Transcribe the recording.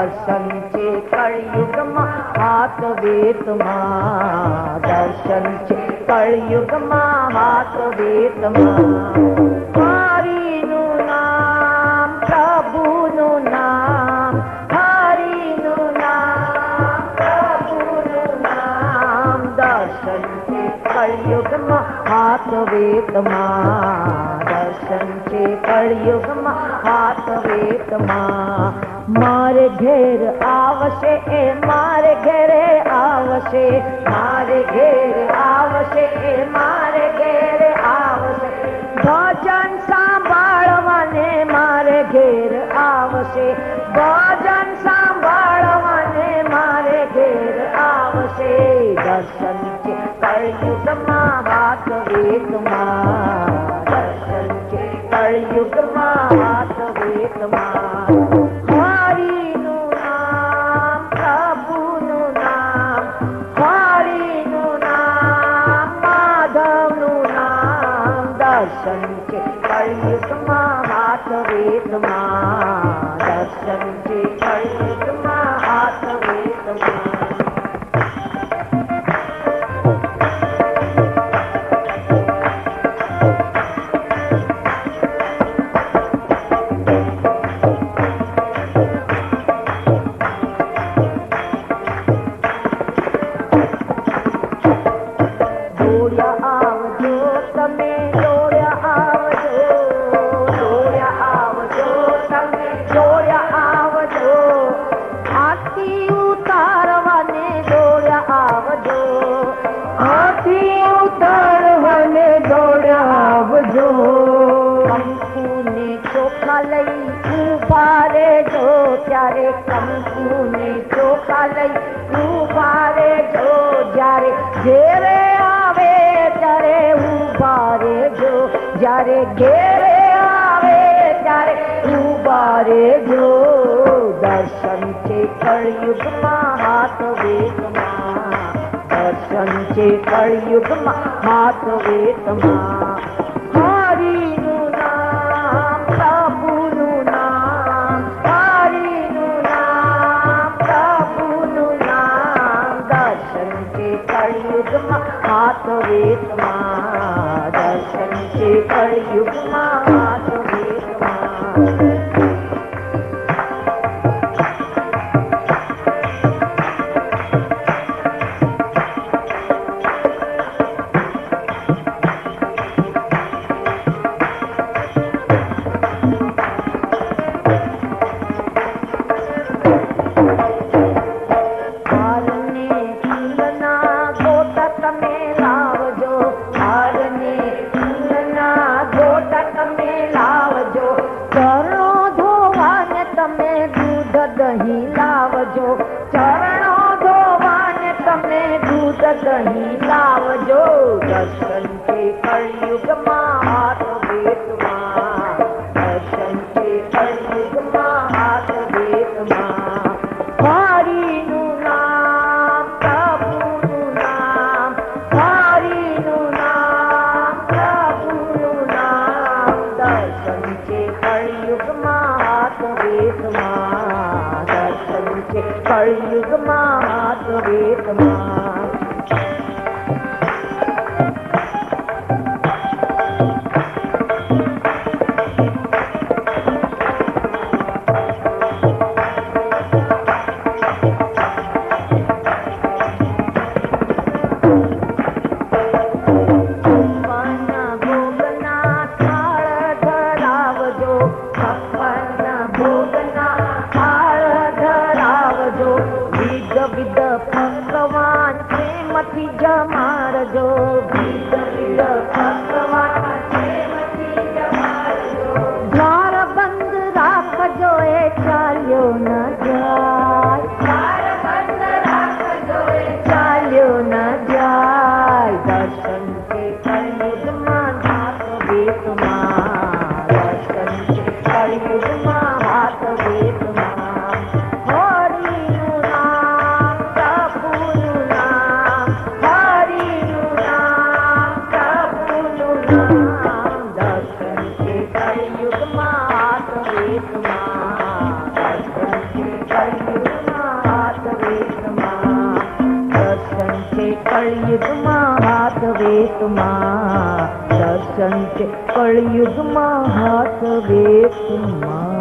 દર્શન છે કળિયુગમાં હાથ વેતમાં, દર્શન છે કળિયુગમાં હાથ વેતમાં. હરિનું નામ પ્રભુનું નામ, હરિનું નામ પ્રભુનું નામ, દર્શન છે કળિયુગમાં હાથ વેતમાં, દર્શન છે કળિયુગમાં હાથ વેતમાં. મારે ઘેર આવશે એ મારે ઘેરે આવશે, મારે ઘેર આવશે એ મારે ઘેરે આવશે, ભજન સાંભળવાને મારે ઘેર આવશે, ભજન સાંભળવાને મારે ઘેર આવશે. દર્શન છે કળિયુગમાં હાથ વેતમાં, દર્શન છે કળિયુગમાં હાથ વેતમાં. હરિનું નામ પ્રભુનું નામ, હરિનું નામ માધવનું નામ, દર્શન છે કળિયુગમાં હાથ વેતમાં, દર્શન છે કળિયુગમાં હાથ વેતમાં. ત્યારે કંકુને ચોખા લઈ ઉભા રહેજો, જ્યારે ઘેરે આવે ત્યારે ઉભા રહેજો, જ્યારે ઘેરે આવે ત્યારે ઉભા રહેજો. દર્શન છે કળિયુગમાં હાથ વેતમાં, દર્શન છે કળિયુગમાં હાથ વેતમાં. હરિનું નામ પ્રભુનું નામ, હરિનું નામ પ્રભુનું નામ, દર્શન છે કળિયુગમાં હાથ વેતમાં, દર્શન છે કળિયુગમાં હાથ વેતમાં. દહીં લાવજો, ચરણો ધોવાને તમે દૂધ દહીં લાવજો. દર્શન છે કળિયુગમાં હાથ વેતમાં, દર્શન છે કળિયુગમાં હાથ વેતમાં. હરિનું નામ પ્રભુનું નામ, હરિનું નામ પ્રભુનું નામ, દર્શન છે કળિયુગમાં હાથ વેતમાં, દર્શન છે કળિયુગમાં હાથ વેતમાં. ભગવાન પ્રેમથી જમાડજો, દ્વાર બંધ રાખજો એ ચાલ્યો ન જાય, ચાલ્યો ન જાય. દર્શન છે કળિયુગમાં હાથ વેતમાં, દર્શન છે કળિયુગમાં હાથ વેતમાં. કળિયુગમાં હાથ વેતમાં, દર્શન છે કળિયુગમાં. વેતમાં દર્શન છે કળયુગમાં હાથ વેતમાં.